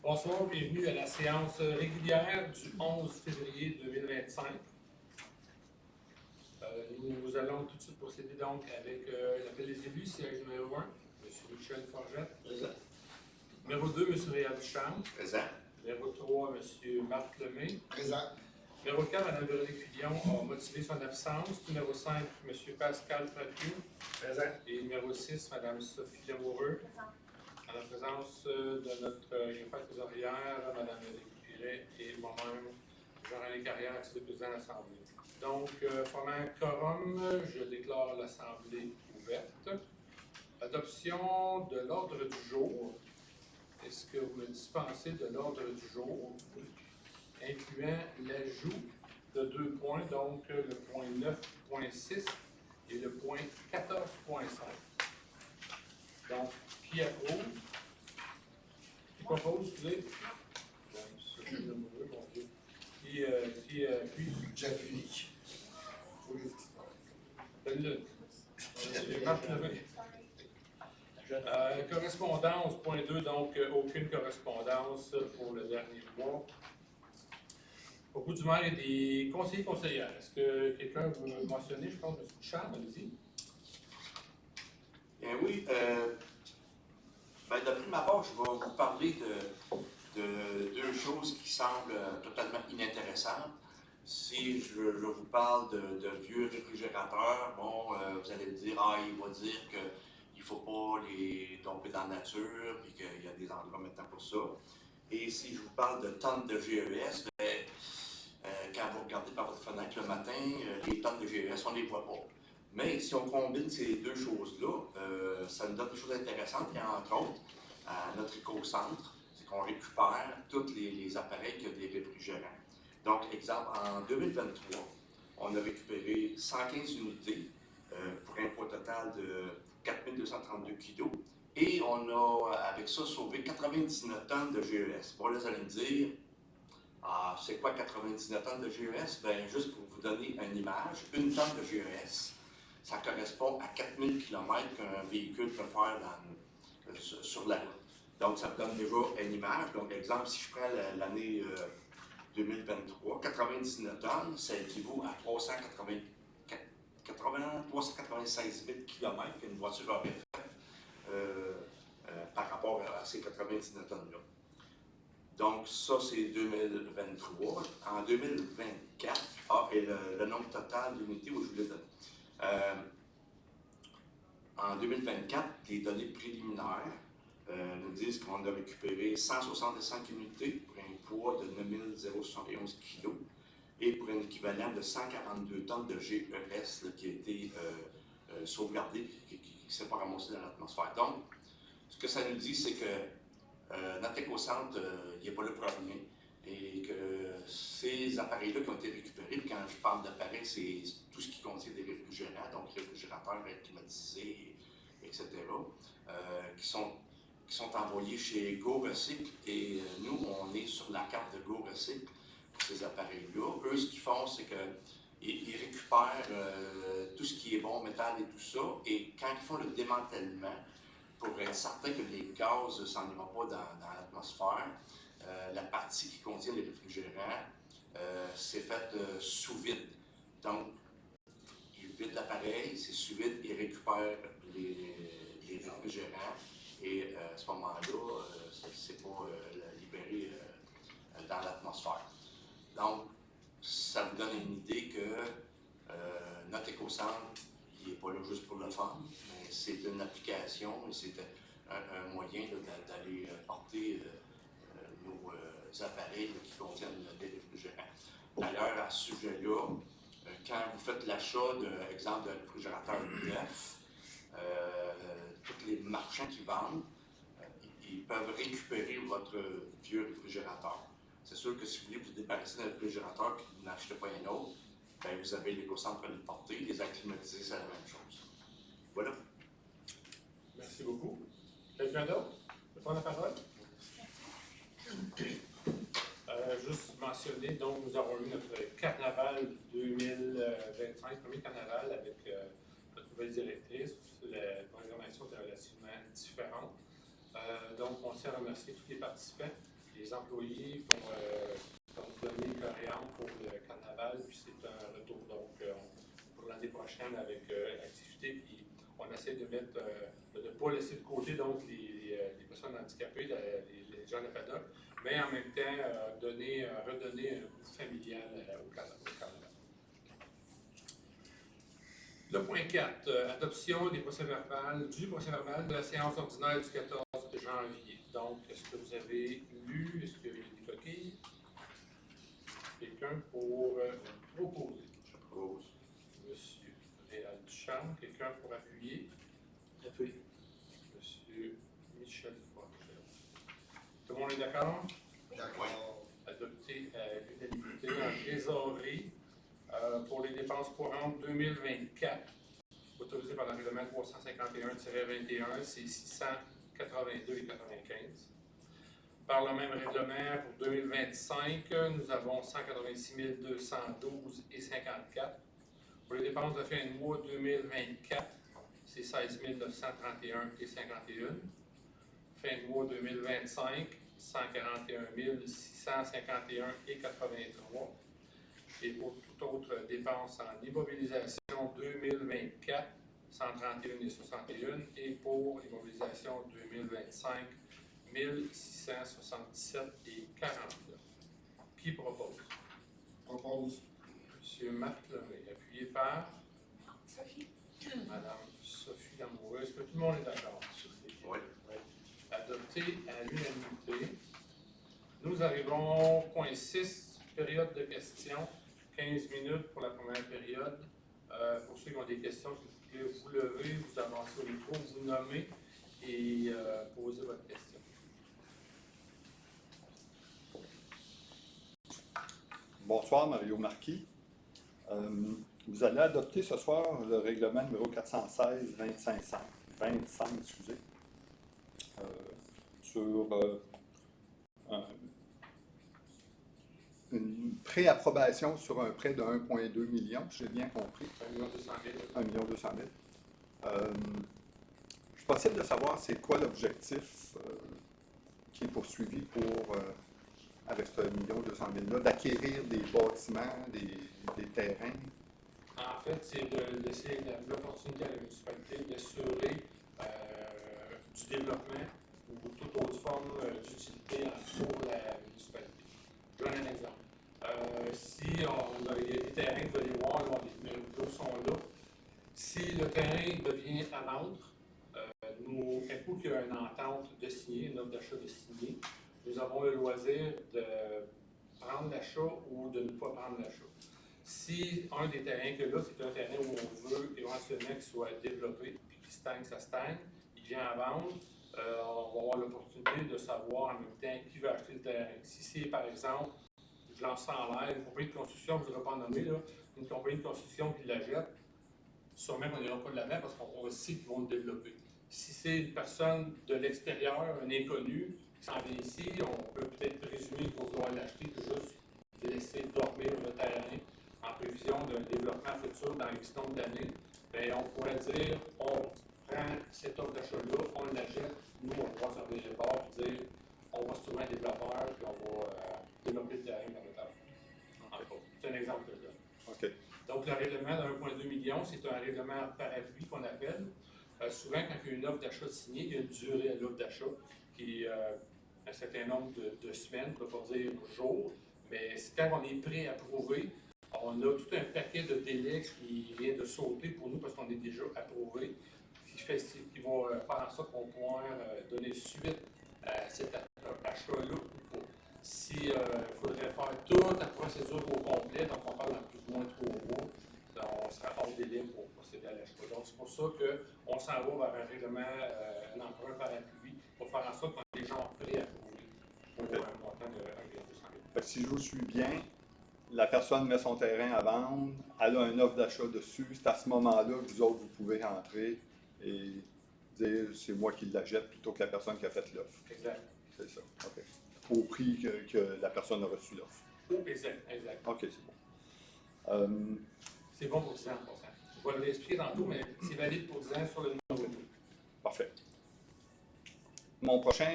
Bonsoir, bienvenue à la séance régulière du 11 février 2025. Nous allons tout de suite procéder donc avec l'appel des élus, siège numéro 1, M. Michel Forgette. Présent. Numéro 2, M. Réal Duchamp. Présent. Numéro 3, M. Marc Lemay. Présent. Numéro 4, Mme Véronique Fillon a motivé son absence. Numéro 5, M. Pascal Frappieu. Présent. Et numéro 6, Mme Sophie Lamoureux. En la présence de notre greffière trésorière, Mme Éric Piret et moi-même, Jean-René Carrière, ex-président de l'Assemblée. Donc, formant un quorum, je déclare l'Assemblée ouverte. Adoption de l'ordre du jour. Est-ce que vous me dispensez de l'ordre du jour, incluant l'ajout de 2 points, donc le point 9.6 et le point 14.5. Donc, qui approuve? Qui propose, excusez? Mon Dieu. Qui appuie? J'appuie. Donne-le. Marc Lemay. Correspondance, point 2, donc aucune correspondance pour le dernier mois. Au bout du maire et des conseillers conseillères. Est-ce que quelqu'un veut mentionner, je pense, M. Charles, allez-y. Bien oui, de prime abord, je vais vous parler de deux choses qui semblent totalement inintéressantes. Si je vous parle de vieux réfrigérateurs, bon, vous allez me dire, il va dire qu'il ne faut pas les domper dans la nature et qu'il y a des endroits maintenant pour ça. Et si je vous parle de tonnes de GES, quand vous regardez par votre fenêtre le matin, les tonnes de GES, on ne les voit pas. Mais si on combine ces deux choses-là, ça nous donne des choses intéressantes. Et entre autres, à notre éco-centre, c'est qu'on récupère tous les appareils qui ont des réfrigérants. Donc, exemple, en 2023, on a récupéré 115 unités pour un poids total de 4232 kg. Et on a, avec ça, sauvé 99 tonnes de GES. Bon, là, vous allez me dire, c'est quoi 99 tonnes de GES? Bien, juste pour vous donner une image, une tonne de GES, ça correspond à 4000 km qu'un véhicule peut faire sur la route. Donc, ça me donne déjà une image. Donc, exemple, si je prends l'année 2023, 99 tonnes, ça équivaut à 396 000 km qu'une voiture aurait fait par rapport à ces 99 tonnes-là. Donc, ça, c'est 2023. En 2024, et le nombre total d'unités, où je vous l'ai donné. En 2024, les données préliminaires nous disent qu'on a récupéré 165 unités pour un poids de 9071 kg et pour un équivalent de 142 tonnes de GES là, qui a été sauvegardé et qui ne s'est pas ramassé dans l'atmosphère. Donc, ce que ça nous dit, c'est que notre éco-centre, il n'est pas là pour rien et que ces appareils-là qui ont été récupérés, quand je parle d'appareils, c'est tout ce qui contient des réfrigérants, donc réfrigérateurs climatisés, etc., qui sont envoyés chez GoRecycle et nous, on est sur la carte de GoRecycle pour ces appareils-là. Eux, ce qu'ils font, c'est qu'ils récupèrent tout ce qui est bon, métal et tout ça, et quand ils font le démantèlement, pour être certain que les gaz ne s'en vont pas dans l'atmosphère, la partie qui contient les réfrigérants, c'est faite sous vide. Donc, ils vident l'appareil, c'est sous vide, ils récupèrent les réfrigérants et à ce moment-là, c'est pas libéré dans l'atmosphère. Donc, ça vous donne une idée que notre éco-centre, il n'est pas là juste pour le fun, mais c'est une application et c'est un moyen d'aller porter nos appareils qui contiennent des réfrigérants. D'ailleurs, à ce sujet-là, quand vous faites l'achat, exemple, d'un réfrigérateur neuf, tous les marchands qui vendent, ils peuvent récupérer votre vieux réfrigérateur. C'est sûr que si vous voulez vous débarrasser d'un réfrigérateur et que vous n'achetez pas un autre, bien, vous avez l'éco-centre pour le porter, les acclimatiser, c'est la même chose. Voilà. Merci beaucoup. Quelqu'un d'autre veut prendre la parole? Juste mentionner, donc nous avons eu notre carnaval 2025, premier carnaval avec notre nouvelle directrice. La programmation était relativement différente. Donc, on tient à remercier tous les participants. Les employés vont donner le coriandre pour le carnaval, puis c'est un retour donc pour l'année prochaine avec l'activité. Puis on essaie de mettre, de ne pas laisser de côté donc les personnes handicapées, les gens de paddock, mais en même temps redonner un goût familial au carnaval. Le point 4, adoption des procès-verbal de la séance ordinaire du 14 janvier. Donc, est-ce que vous avez lu? Est-ce qu'il y a eu des coquilles? Quelqu'un pour proposer? Je propose. Monsieur Réal Duchamp. Quelqu'un pour appuyer? Appuyé. Monsieur Michel Fortel. Tout le monde est d'accord? D'accord. Adopté à l'unanimité en trésorerie pour les dépenses courantes 2024, autorisé par le règlement 351-21, c'est 682,95. Par le même règlement, pour 2025, nous avons 186 212,54. Pour les dépenses de fin de mois 2024, c'est 16 931,51. Fin de mois 2025, 141 651,83. Et pour toute autre dépense en immobilisation 2024, 131,61. Et pour l'immobilisation 2025, 1677,49. Qui propose? Propose. Monsieur Marc Lemay, appuyé par Sophie. Madame Sophie Lamoureux. Est-ce que tout le monde est d'accord? Oui. Adopté à l'unanimité. Nous arrivons au point 6, période de questions. 15 minutes pour la première période. Pour ceux qui ont des questions, vous pouvez vous lever, vous avancer au micro, vous nommer et poser votre question. Bonsoir, Mario Marquis. Vous allez adopter ce soir le règlement numéro 416-25, excusez, sur une préapprobation sur un prêt de 1,2 million, si j'ai bien compris. 1 200 000. 1 200 000. C'est possible de savoir c'est quoi l'objectif qui est poursuivi pour, avec ce 1 200 000-là, d'acquérir des bâtiments, des terrains? En fait, c'est de laisser l'opportunité à la municipalité d'assurer du développement ou toute autre forme d'utilité pour la municipalité. Je donne un exemple. Si il y a des terrains que vous allez voir, là, les numéros sont là. Si le terrain devient à vendre, nous, un coup qu'il y a une entente de signer, une offre d'achat de signer, nous avons le loisir de prendre l'achat ou de ne pas prendre l'achat. Si un des terrains que là, c'est un terrain où on veut éventuellement qu'il soit développé et qu'il stagne, ça stagne, il vient à vendre, on va avoir l'opportunité de savoir en même temps qui va acheter le terrain. Si c'est par exemple, je lance ça en l'air, une compagnie de construction, je ne voudrais pas en nommer, là, une compagnie de construction qui la jette, sûrement qu'on n'ira pas de l'avant parce qu'on sait qu'ils vont le développer. Si c'est une personne de l'extérieur, un inconnu, qui s'en vient ici, on peut peut-être présumer qu'il va vouloir l'acheter, puis juste laisser dormir le terrain en prévision d'un développement futur dans X nombre d'années. Bien, on pourrait dire, on prend cette offre d'achat-là, on l'achète, nous, on va sur les bords et dire, on va se trouver un développeur, puis on va développer le terrain dans le temps. C'est un exemple de ça. OK. Donc, le règlement de 1,2 million, c'est un règlement parapluie qu'on appelle. Souvent, quand il y a une offre d'achat signée, il y a une durée à l'offre d'achat qui est un certain nombre de semaines, on ne peut pas dire jours, mais quand on est pré-approuvé, on a tout un paquet de délais qui vient de sauter pour nous parce qu'on est déjà approuvé, qui va faire en sorte qu'on pourra donner suite à cet achat-là ou pas. S'il faudrait faire toute la procédure au complet, donc on parle en plus ou moins 3 mois, on sera hors délai pour procéder à l'achat. Donc c'est pour ça qu'on s'en va vers un règlement, un emprunt par appui, pour faire en sorte qu'on ait des gens pré-approuvés pour un montant de 1,2 000. Fait que si je vous suis bien, la personne met son terrain à vendre, elle a une offre d'achat dessus, c'est à ce moment-là que vous autres, vous pouvez rentrer et dire c'est moi qui l'achète plutôt que la personne qui a fait l'offre. Exact. C'est ça, OK. Au prix que la personne a reçu l'offre. Exact. OK, c'est bon. C'est bon pour 10 ans, pour ça. Je vais l'expliquer tantôt, mais c'est valide pour 10 ans sur le numéro 2. Parfait. Mon prochain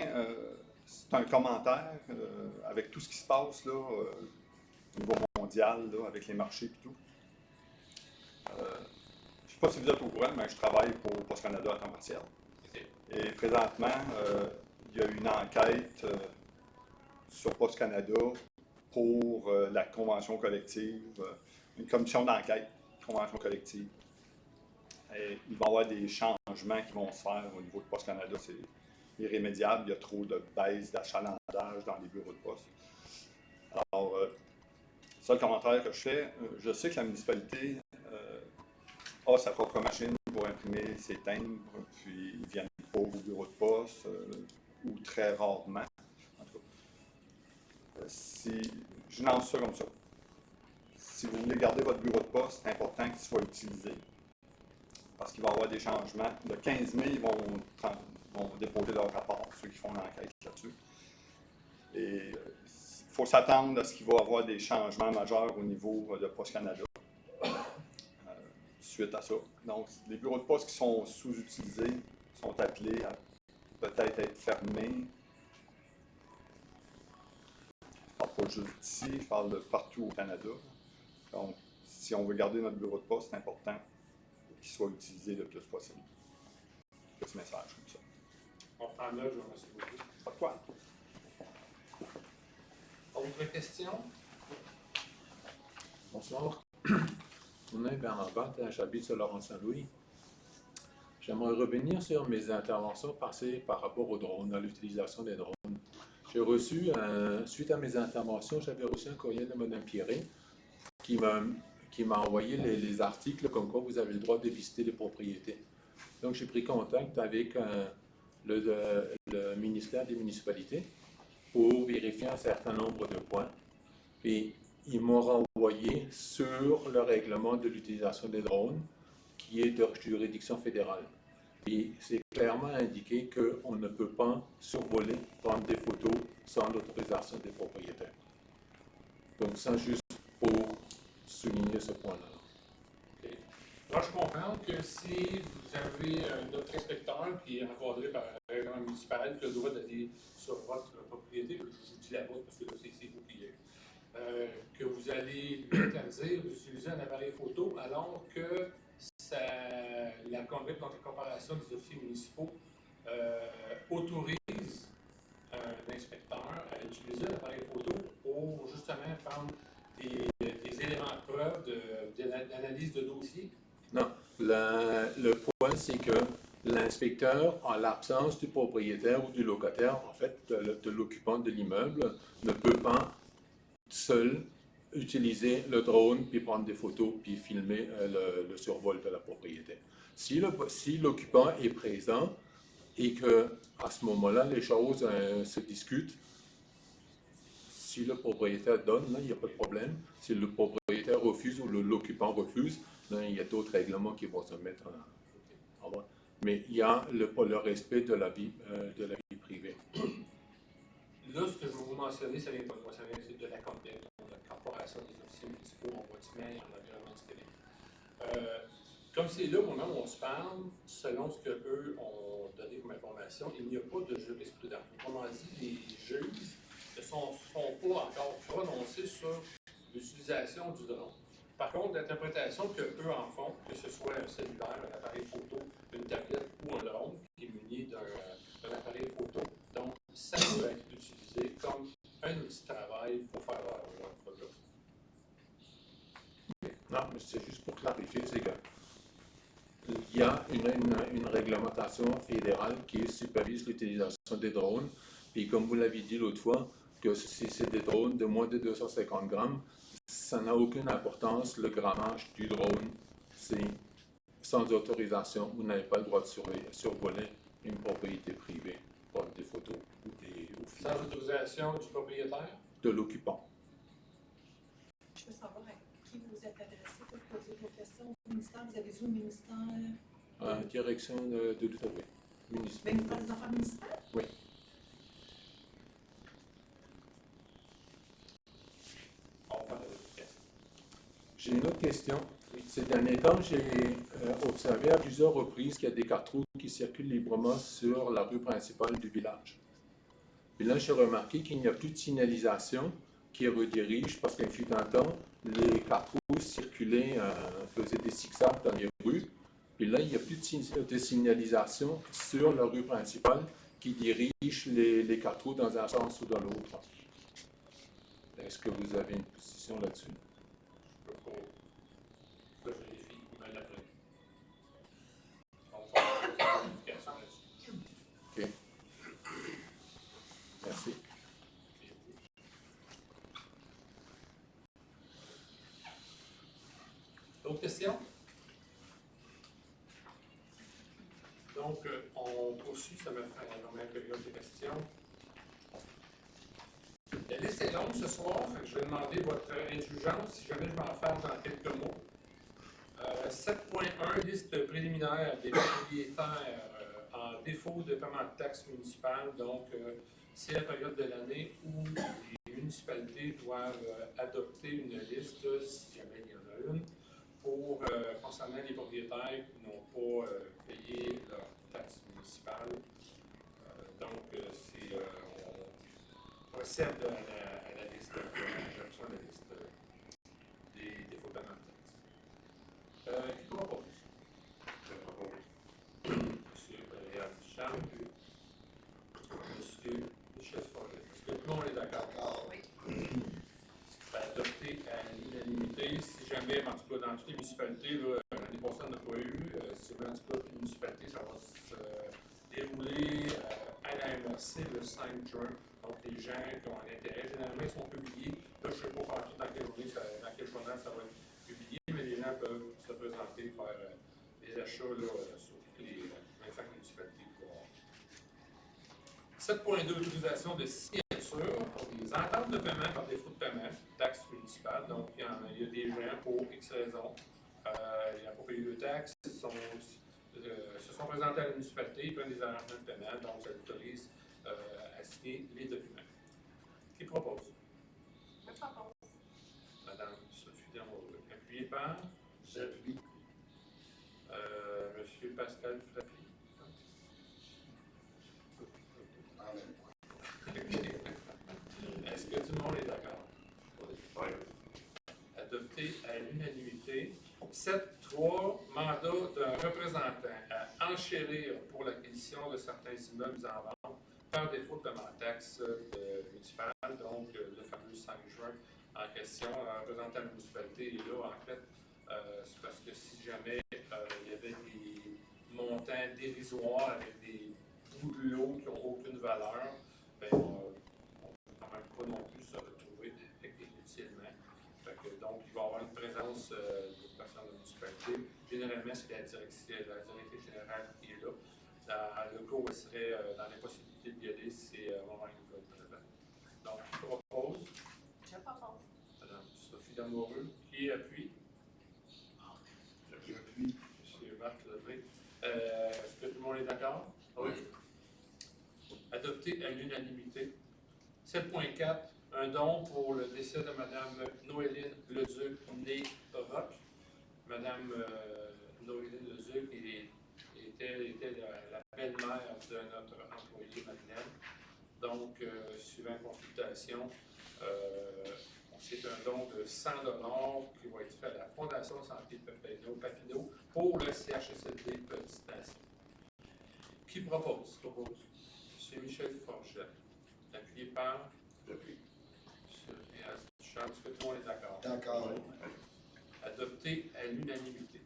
c'est un commentaire avec tout ce qui se passe là, au niveau mondial, là, avec les marchés et tout. Je ne sais pas si vous êtes au courant, mais je travaille pour Poste Canada à temps partiel. Ok. Et présentement, il y a une enquête sur Poste Canada pour la convention collective, une commission d'enquête, convention collective. Et il va y avoir des changements qui vont se faire au niveau de Poste Canada. C'est irrémédiable. Il y a trop de baisse d'achalandage dans les bureaux de poste. Alors, seul commentaire que je fais, je sais que la municipalité a sa propre machine pour imprimer ses timbres, puis ils ne viennent pas au bureau de poste, ou très rarement. En tout cas, je lance ça comme ça. Si vous voulez garder votre bureau de poste, c'est important qu'il soit utilisé. Parce qu'il va y avoir des changements. Le 15 mai, ils vont déposer leur rapport, ceux qui font l'enquête là-dessus. Et il faut s'attendre à ce qu'il va y avoir des changements majeurs au niveau de Poste Canada suite à ça. Donc, les bureaux de poste qui sont sous-utilisés sont appelés à peut-être être fermés. Je ne parle pas juste d'ici, je parle de partout au Canada. Donc, si on veut garder notre bureau de poste, c'est important qu'il soit utilisé le plus possible. Petit message comme ça. On prend là, je vous remercie beaucoup. Pas de quoi. Autre question? Bonsoir. Mon nom est Bernard Batte, j'habite sur Laurent-Saint-Louis. J'aimerais revenir sur mes interventions passées par rapport aux drones, à l'utilisation des drones. J'ai reçu, suite à mes interventions, j'avais reçu un courrier de Mme Pierret qui m'a envoyé les articles comme quoi vous avez le droit de visiter les propriétés. Donc j'ai pris contact avec le ministère des municipalités pour vérifier un certain nombre de points. Et ils m'ont renvoyé sur le règlement de l'utilisation des drones qui est de juridiction fédérale. Et c'est clairement indiqué qu'on ne peut pas survoler, prendre des photos sans l'autorisation des propriétaires. Donc ça juste pour souligner ce point-là. Okay. Alors, je comprends que si vous avez notre inspecteur qui est encadré par un règlement municipal qui a le droit d'aller sur votre propriété, je dis la vôtre parce que là, c'est vous qui que vous allez lui interdire d'utiliser un appareil photo alors que la conduite contre-comparaison des officiers municipaux autorise un inspecteur à utiliser un appareil photo pour justement prendre des éléments de preuve d'analyse de dossier? Non. Le point, c'est que l'inspecteur, en l'absence du propriétaire ou du locataire, en fait, de l'occupant de l'immeuble, ne peut pas seul utiliser le drone, puis prendre des photos, puis filmer le survol de la propriété. Si l'occupant est présent et qu'à ce moment-là, les choses se discutent, si le propriétaire donne, là, il n'y a pas de problème. Si le propriétaire refuse ou l'occupant refuse, là, il y a d'autres règlements qui vont se mettre en voie. Mais il y a le respect de la vie privée. Là, ce que je vais vous mentionner, ça vient pas de moi, ça vient de la COMPEC, la Corporation des officiers municipaux en bâtiment et en environnement du Québec. Comme c'est là au moment où on se parle, selon ce qu'eux ont donné comme information, il n'y a pas de jurisprudence. Autrement dit, les juges ne sont pas encore prononcés sur l'utilisation du drone. Par contre, l'interprétation qu'eux en font, que ce soit un cellulaire, un appareil photo, une tablette ou un drone qui est muni d'un appareil photo, donc ça peut être utilisé comme un outil de travail pour faire leur photographe. Non, mais c'est juste pour clarifier, c'est que il y a une réglementation fédérale qui supervise l'utilisation des drones. Et comme vous l'avez dit l'autre fois, que si c'est des drones de moins de 250 grammes, ça n'a aucune importance. Le grammage du drone, c'est sans autorisation. Vous n'avez pas le droit de survoler une propriété privée, prendre des photos ou Sans autorisation du propriétaire? De l'occupant. Je veux savoir à qui vous êtes adressé pour poser vos questions. Au ministère, vous avez dit au ministère? Direction de l'Outaouais. Ministère des Affaires municipales? Oui. J'ai une autre question. Ces derniers temps, j'ai observé à plusieurs reprises qu'il y a des cartouches qui circulent librement sur la rue principale du village. Puis là, j'ai remarqué qu'il n'y a plus de signalisation qui redirige parce qu'un fut un temps, les cartes rouges circulaient, faisaient des zigzags dans les rues. Puis là, il n'y a plus de signalisation sur la rue principale qui dirige les cartes rouges dans un sens ou dans l'autre. Est-ce que vous avez une position là-dessus? Je peux pas. Je vérifie, il me l'a pris. Donc, on va faire une modification là-dessus. OK. Merci. D'autres questions? Donc, on poursuit, ça me fait la première période de questions. La liste est longue ce soir, fait que je vais demander votre indulgence si jamais je m'enferme dans quelques mots. 7.1, liste préliminaire des propriétaires en défaut de paiement de taxes municipales. Donc, c'est la période de l'année où les municipalités doivent adopter une liste, si jamais il y en a une, pour concernant les propriétaires qui n'ont pas payé leurs taxes municipales. Donc, on procède à la liste, l'adoption de la liste des défauts de paiement de taxes. Qui propose? Je propose. Monsieur Réal Duchamp. Monsieur Michel Forget. Est-ce que tout le monde est d'accord? D'accord. Adopté à l'unanimité. Si jamais, en tout cas, dans toutes les municipalités, l'année passée, on n'a pas eu. Si jamais, en tout cas, toutes les municipalités, ça va se dérouler à la MRC le 5 juin. Donc, les gens qui ont un intérêt, généralement, ils sont publiés. Là, je ne sais pas partout dans quelle journée, dans quel journal ça va être publié, mais les gens peuvent se présenter, faire des achats là, sur toutes les 25 municipalités. 7.2, autorisation de signature pour des ententes de paiement par défaut de paiement, taxes municipales. Donc, il y a des gens pour X raisons. Ils n'ont pas payé de taxes, se sont présentés à la municipalité, ils prennent des arrangements de paiement, donc ça autorise à signer les documents. Qui propose? Je propose. Madame Sophie Damoureux. Appuyé par J'appuie. Monsieur Pascal Frappé. En même temps. Est-ce que tout le monde est d'accord? Oui. Adopté à l'unanimité. 7.3, mandat d'un représentant à enchérir pour l'acquisition de certains immeubles en vente par défaut de paiement de taxes municipales, donc le fameux 5 juin en question, un représentant de la municipalité est là, en fait, c'est parce que si jamais il y avait des montants dérisoires avec des bouts de lot qui n'ont aucune valeur, ben, on ne peut quand même pas non plus se retrouver utilement. Donc, il va y avoir une présence de personnes de la municipalité. Généralement, c'est la directrice générale qui est là. Dans le cas où elle serait dans l'impossibilité d'y aller, c'est moment où elle va être présente. Donc, je propose. Je propose. Madame Sophie Damoureux, qui appuie. J'appuie. Monsieur Marc Lebré. Est-ce que tout le monde est d'accord? Oui. Adopté à l'unanimité. 7.4, un don pour le décès de Mme Noéline Leduc, née Roch. Mme Noéline Leduc était la belle-mère de notre employé Madeleine. Donc, suivant consultation, c'est un don de 100 $ qui va être fait à la Fondation Santé Papineau pour le CHSLD Petite Nation. Qui propose? M. Michel Forget, appuyé par J'appuie. M. Réal Duchamp. Est-ce que tout le monde est d'accord? D'accord. Adopté à l'unanimité.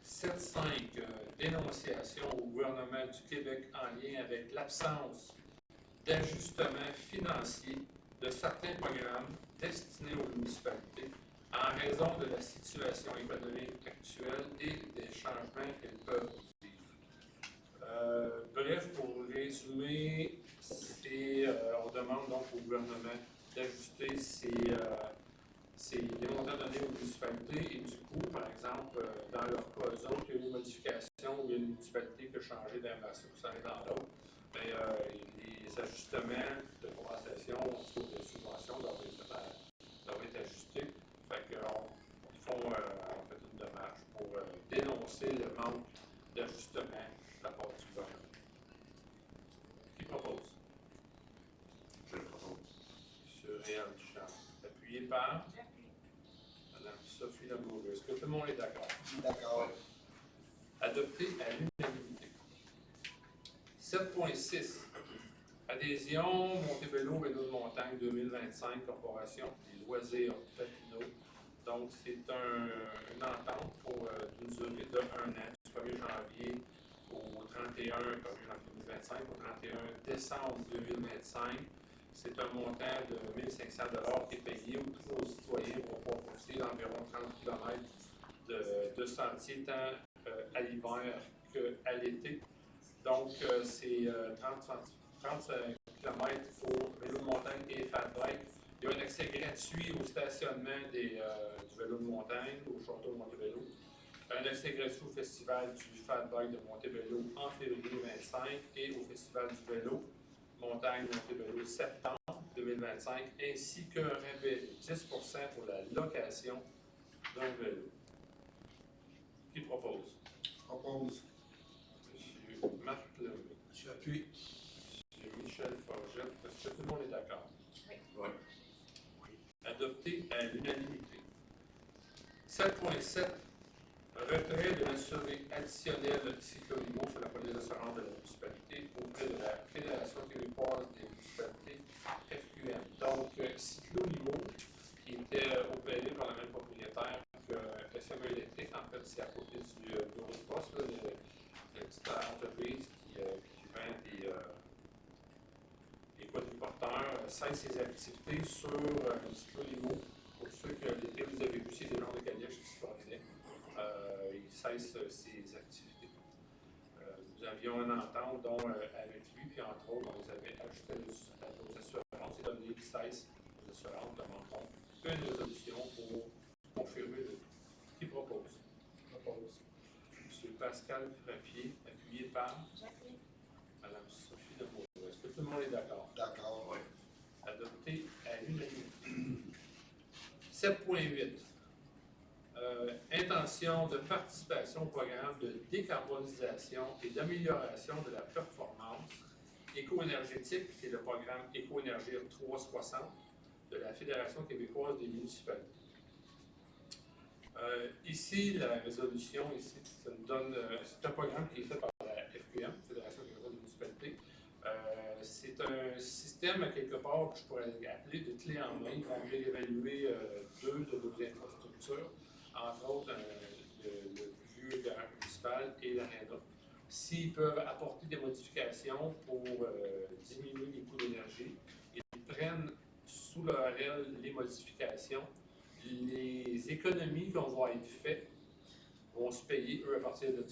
7.5, dénonciation au gouvernement du Québec en lien avec l'absence d'ajustement financier de certains programmes destinés aux municipalités en raison de la situation économique actuelle et des changements qu'elles peuvent vivre. Bref, pour résumer, on demande donc au gouvernement d'ajuster les montants donnés aux municipalités et du coup, par exemple, dans leur cas, eux autres, il y a eu une modification où il y a une municipalité qui a changé d'inversion pour s'en aller dans l'autre. Mais les ajustements de compensation, de subvention doivent être ajustés. Fait qu'ils font en fait une démarche pour dénoncer le manque d'ajustement de la part du gouvernement. Qui propose? Réal Duchamp. Appuyé par Madame Sophie Lamoureux. Est-ce que tout le monde est d'accord? D'accord. Adopté à l'unanimité. 7.6. Adhésion Montebello Vélo de montagne 2025, Corporation des loisirs Papineau. Donc, c'est une entente pour d'une durée de 1 an, du 1er janvier au 31, 1er janvier 2025, au 31 décembre 2025. C'est un montant de 1 500 $ qui est payé où tous nos citoyens vont pouvoir poursuivre environ 30 km de sentiers tant à l'hiver qu'à l'été. Donc, c'est 35 km pour vélo de montagne et fat bike. Il y a un accès gratuit au stationnement du vélo de montagne, au château de Montebello. Un accès gratuit au festival du fat bike de Montebello en février 25 et au festival du vélo montagne Montebello septembre 2025, ainsi qu'un rabais de 10% pour la location d'un vélo. Qui propose? Propose. Monsieur Marc Lemay. J'appuie. Monsieur Michel Forgette. Est-ce que tout le monde est d'accord? Oui. Adopté à l'unanimité. 7.7. Retrait de l'assuré additionnel Cyclolimo sur la police d'assurance de la municipalité auprès de la Fédération québécoise des municipalités FQM. Donc, Cyclolimo, qui était opéré par le même propriétaire que SME électrique, en fait, c'est à côté du bureau de poste, là, la petite entreprise qui vend des quadriporteurs, cesse ses activités sur Cyclolimo. Pour ceux que l'été, vous avez vu, c'est des gens de calèche qui se promenaient. Il cesse ses activités. Nous avions une entente avec lui, puis entre autres, on les avait ajoutés à nos assurances, et donné qu'il cesse nos assurances, demandons une résolution pour confirmer le tout. Qui propose? Propose. M. Pascal Frappier, appuyé par Mme Sophie Lamoureux. Est-ce que tout le monde est d'accord? D'accord. Oui. Adopté à l'unanimité. 7.8. Intention de participation au programme de décarbonisation et d'amélioration de la performance éco-énergétique, c'est le programme Éco-énergie 360 de la Fédération québécoise des municipalités. Ici, la résolution, ici, ça nous donne, c'est un programme qui est fait par la FQM, Fédération québécoise des municipalités. C'est un système, à quelque part, que je pourrais appeler de clé en main. On vient évaluer deux de nos infrastructures, entre autres le vieux garage municipal et l'aréna. S'ils peuvent apporter des modifications pour diminuer les coûts d'énergie, ils prennent sous leur aile les modifications. Les économies qui vont être faites vont se payer, eux, à partir de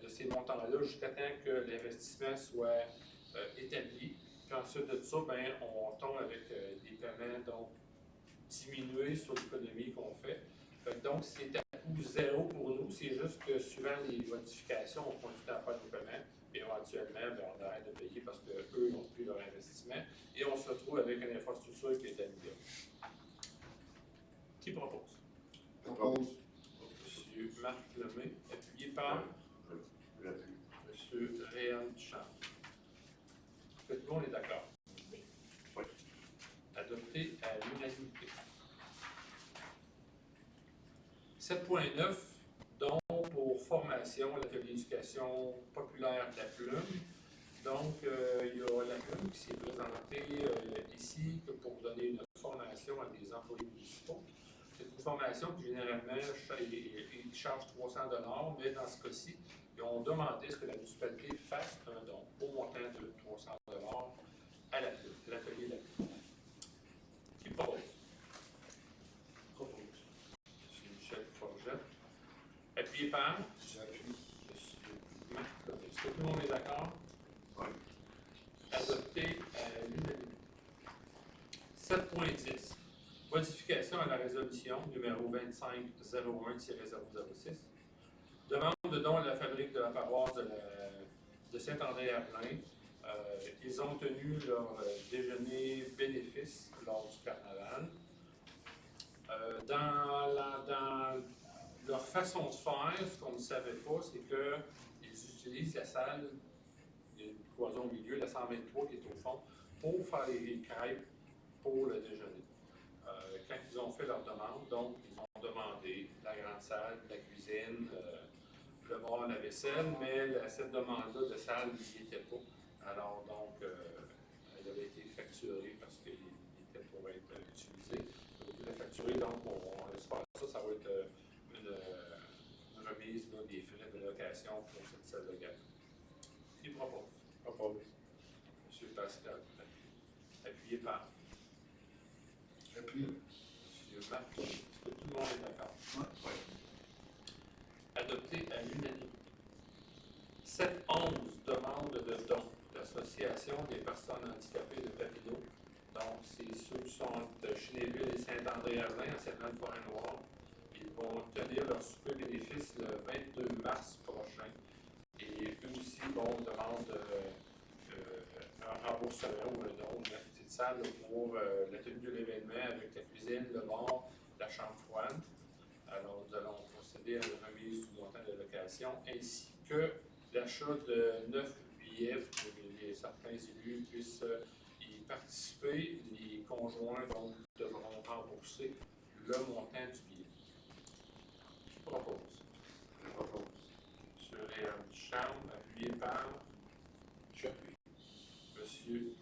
ces montants-là, jusqu'à temps que l'investissement soit établi. Puis ensuite de ça, ben, on tombe avec des paiements donc diminués sur l'économie qu'on fait. Donc, c'est à coût zéro pour nous. C'est juste que suivant les modifications, on continue à faire des paiements. Et éventuellement, ben, on arrête de payer parce qu'eux n'ont plus leur investissement. Et on se retrouve avec une infrastructure qui est améliorée. Qui propose? Propose. M. Marc Lemay, appuyé par M. Réal Duchamp. Est-ce que tout le monde est d'accord? Oui. Adopté à l'unanimité. 7.9, donc pour formation, l'atelier d'éducation populaire de la Plume. Donc, il y a la Plume qui s'est présentée ici pour donner une formation à des employés municipaux. C'est une formation qui généralement ils chargent 300 $, mais dans ce cas-ci, ils ont demandé ce que la municipalité fasse un don au montant de 300 $ à la Plume, l'atelier de la Plume. Qui propose? Propose. M. Michel Forgette. Appuyé par? J'appuie. M. Marc Lemay. Est-ce que tout le monde est d'accord? Oui. Adopté à l'unanimité. 7.10. Modification à la résolution numéro 2501-006. Demande de don à la fabrique de la paroisse de Saint-André-à-Plain. Ils ont tenu leur déjeuner bénéfice lors du carnaval. Dans leur façon de faire, ce qu'on ne savait pas, c'est qu'ils utilisent la salle, il y a une cloison au milieu, la 123 qui est au fond, pour faire les crêpes pour le déjeuner. Quand ils ont fait leur demande, donc, ils ont demandé la grande salle, la cuisine, le bar, la vaisselle, mais cette demande-là de salle n'y était pas. Alors, donc, elle avait été facturée parce qu'il était pour être utilisé. Il a été facturé, donc, on espère que ça va être une remise là, des frais de location pour cette salle de gala. Qui propose? Propose. M. Pascal. Appuyé par J'appuie. M. Marc. Est-ce que tout le monde est d'accord? Oui. Adopté à l'unanimité. 7-11 demandes de dons d'Association des personnes handicapées de Papineau. Donc, c'est ceux qui sont de Chénéville et Saint-André-Azin, anciennement de Forêt-Noire. Ils vont tenir leur souper bénéfice le 22 mars prochain. Et eux aussi demandent un remboursement ou un don de la petite salle pour la tenue de l'événement avec la cuisine, le bar, la chambre froide. Alors, nous allons procéder à la remise du montant de location ainsi que l'achat de 9 billets pour que certains élus puissent y participer. Les conjoints donc, devront rembourser le montant du billet. Qui propose? Je propose. Sur les Duchamp, appuyé par J'appuie. M.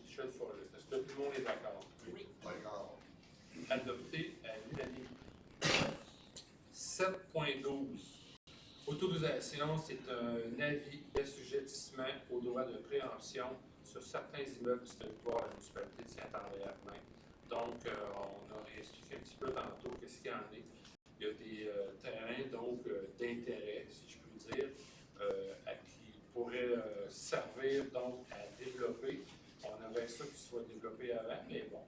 Michel Forget. Est-ce que tout le monde est d'accord? Oui. D'accord. Adopté à l'unanimité. 7.12. Autorisation, c'est un avis d'assujettissement au droit de préemption sur certains immeubles du territoire de la municipalité de Saint-André-Armain. Donc, on aurait expliqué un petit peu tantôt qu'est-ce qu'il y en est. Il y a des terrains donc d'intérêt, si je puis dire, qui pourraient servir donc à développer. On aurait ça qui soit développé avant, mais bon,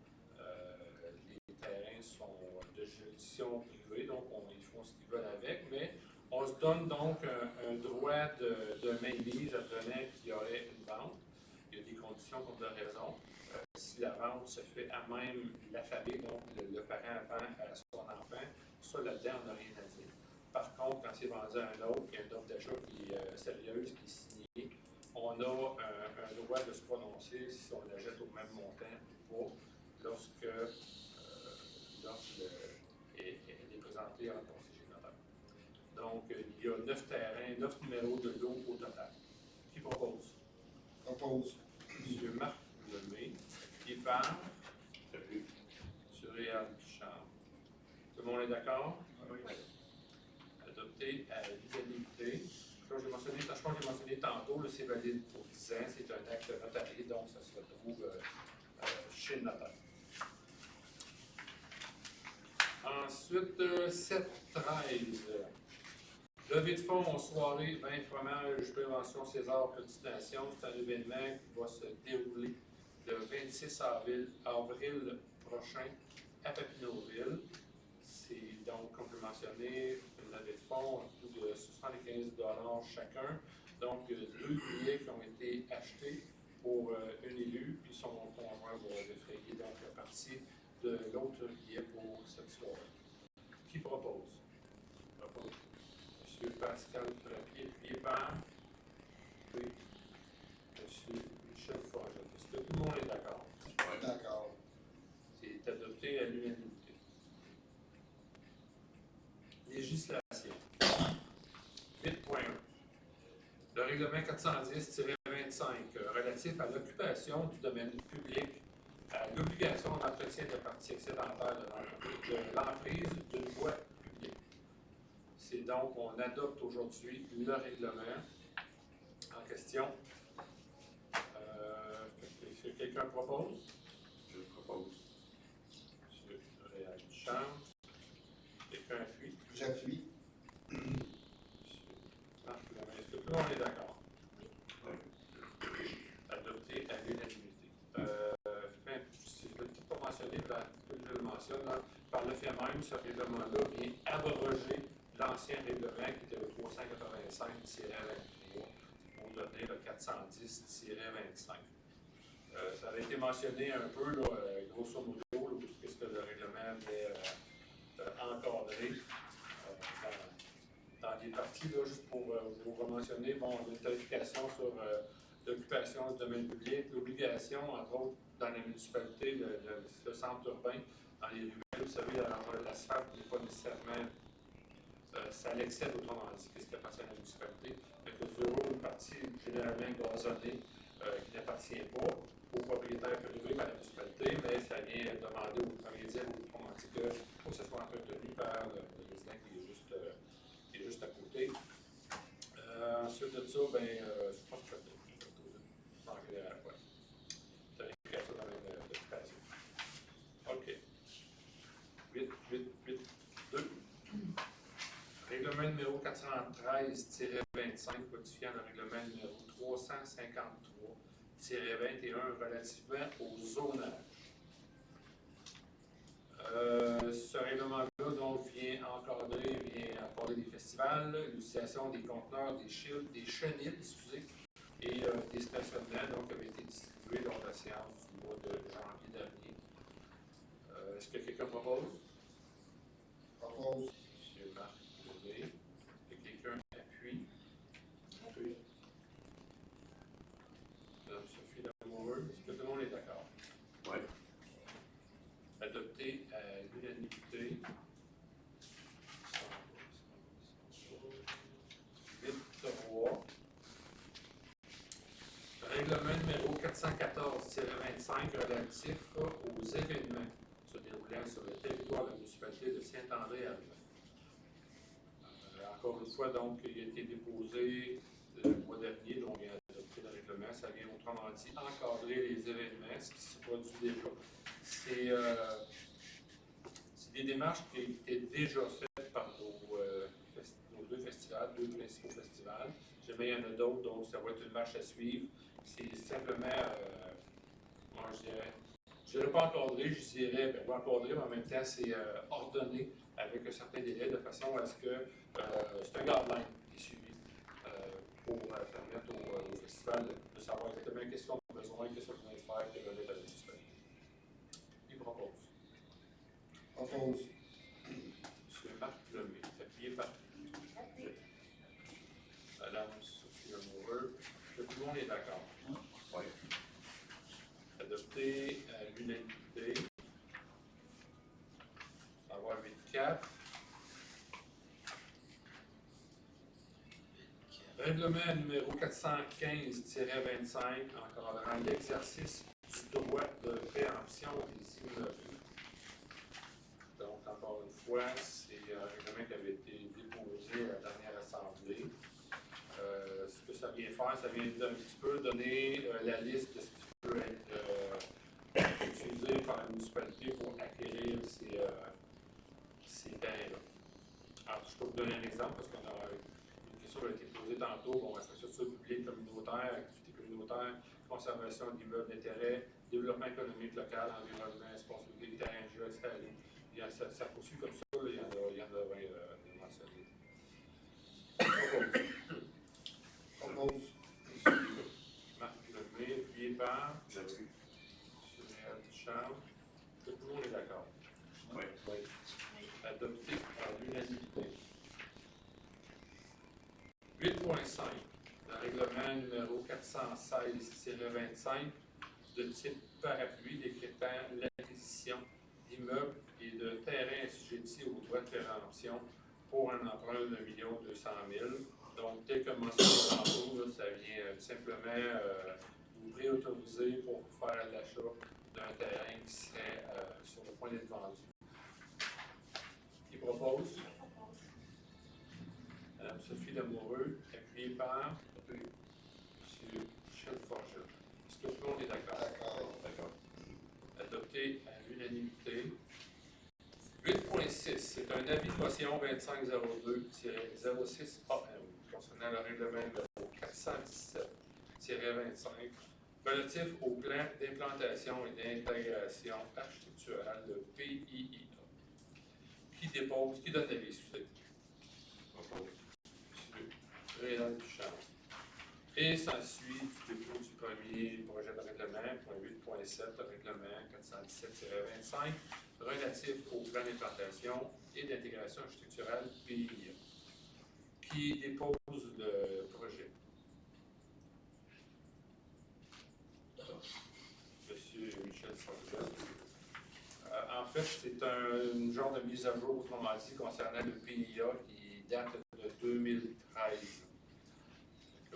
les terrains sont de juridiction privée, donc ils font ce qu'ils veulent avec, mais on se donne donc un droit de mainmise advenant qu'il y aurait une vente. Il y a des conditions pour deux raisons. Si la vente se fait à même la famille, donc le parent vend à son enfant, ça là-dedans, on n'a rien à dire. Par contre, quand c'est vendu à un autre, il y a une offre d'achat qui est sérieuse, qui est signée, on a un droit de se prononcer si on l'achète au même montant ou pas, lorsque l'offre est présentée en conseil général. Donc, il y a 9 terrains, 9 numéros de lot au total. Qui propose? Propose. M. Marc Lemay, qui parle J'appuie. sur Réal Duchamp. Tout le monde est d'accord? Oui. Adopté à l'unanimité. Je crois que j'ai mentionné tantôt, c'est valide pour 10 ans, c'est un acte notarié, donc ça se retrouve chez le notaire. Ensuite, 7-13. Levée de fonds en soirée, vin, fromage, prévention César, Petite Nation. C'est un événement qui va se dérouler le 26 avril prochain à Papineauville. C'est donc, comme je l'ai mentionné, une levée de fonds, un coût de 75$ chacun. Donc, 2 billets qui ont été achetés pour un élu, puis son conjoint va défrayer donc la partie de l'autre billet pour cette soirée. Qui propose? Propose. M. Pascal Frappier, appuyé par oui. M. Michel Forget. Est-ce que tout le monde est d'accord? Oui. D'accord. C'est adopté à l'unanimité. Législation. 8.1. Le règlement 410-25 relatif à l'occupation du domaine public, à l'obligation d'entretien de partie excédentaire de l'emprise d'une voie publique. C'est donc, on adopte aujourd'hui le règlement en question. Est-ce que quelqu'un propose? Je propose. M. Réal Duchamp. Quelqu'un appuie? J'appuie. Marc Lemay. Est-ce que tout le monde est d'accord? Oui. Adopté à l'unanimité. Si je ne l'ai pas mentionné, je le mentionne, là, par le fait même, ce règlement-là vient abroger l'ancien règlement qui était le 385-23 pour devenir le 410-25. Ça avait été mentionné un peu, là, grosso modo, là, ce que le règlement avait encadré dans des parties, là, juste pour vous rementionner, bon, une tarification sur l'occupation du domaine public, l'obligation, entre autres, dans la municipalité, le centre urbain, dans les ruelles, vous savez, l'asphalte n'est pas nécessairement, ça l'excède, autrement dit, qu'est-ce qui appartient à la municipalité. Donc, vous aurez une partie généralement gazonnée qui n'appartient pas aux propriétaires privés par la municipalité, mais ça vient demander aux propriétaires, autrement dit, qu'il faut que ce soit entretenu par le résident qui est juste à côté. Ensuite de ça, ben, je pense que je manquais derrière quoi. C'est rien ça dans l'occupation. OK. 8.8.2. Règlement numéro 413-25 codifiant le règlement numéro 353-21 relativement au zonage. Ce règlement-là donc vient accorder des festivals, l'utilisation des conteneurs, des chenilles, et des stationnements donc avaient été distribués lors de la séance du mois de janvier dernier. Est-ce que quelqu'un propose? Propose. M. Marc Levé. Est-ce que quelqu'un appuie? Appuie. Mme Sophie Lamoureux. Est-ce que tout le monde est d'accord? Oui. Adopté à l'unanimité. 8.3. Règlement numéro 414-25 relatif aux événements se déroulant sur le territoire de la municipalité de Saint-André-Alpin. Encore une fois, donc, il a été déposé le mois dernier, donc il a adopté le règlement. Ça vient autrement dit encadrer les événements, ce qui se produit déjà. C'est des démarches qui étaient déjà faites par nos deux festivals, deux principaux festivals. Jamais il y en a d'autres, donc ça va être une marche à suivre. C'est simplement, moi je dirais pas encadré, je dirais, pas encadré, mais en même temps c'est ordonné avec un certain délai de façon à ce que c'est un guideline qui est suivi pour permettre au festival de savoir exactement qu'est-ce qu'on a besoin, qu'est-ce qu'on a besoin de faire, quelle relève à la municipalité. Il propose. Propose. M. Marc Lemay, appuyé par Mme Sophie Lamoureux. Tout le monde est d'accord. Oui. Adopté à l'unanimité. On va avoir 8.4. Règlement numéro 415-25 encadrant l'exercice du droit de préemption des immeubles. Donc, encore une fois, c'est un règlement qui avait été déposé à la dernière assemblée. Ce que ça vient faire, ça vient un petit peu donner la liste de ce qui peut être utilisé par la municipalité pour acquérir ces terrains-là. Alors, je peux vous donner un exemple parce qu'on a une question qui a été posée tantôt. Bon, infrastructure publique communautaire, activité communautaire, conservation d'immeubles d'intérêt, développement économique local, environnement, espace public, terrain de jeu, etc. Ça poursuit comme ça, il y en a 20 mentionnés. Propose. Marc Lemay, appuyé par J'appuie. M. Réal Duchamp. Tout le monde est d'accord. Oui. Adopté par l'unanimité. 8.5. Le règlement numéro 416-25 de type parapluie décrétant l'acquisition d'immeubles et de terrains assujettis au droit de préemption pour un emprunt de 1 200 000. Donc, tel que mentionné tantôt, ça vient simplement vous préautoriser pour faire l'achat d'un terrain qui serait sur le point d'être vendu. Qui propose? Mme Sophie Lamoureux, appuyée par M. Michel Forget. Est-ce que tout le monde est d'accord? D'accord. Adopté à l'unanimité. 8.6, c'est un avis de motion 2502-06 AM concernant le règlement numéro 417-25 relatif au plan d'implantation et d'intégration architecturale de PIIA. Qui donne l'avis, excusez? M. Réal Duchamp. Et s'ensuit du dépôt du premier projet de règlement, point 8.7, règlement 417-25, relatif au plan d'implantation et d'intégration architecturale PIA. Qui dépose le projet? Monsieur Michel Forget. En fait, fait, c'est un genre de mise à jour, autrement dit, concernant le PIA qui date de 2013.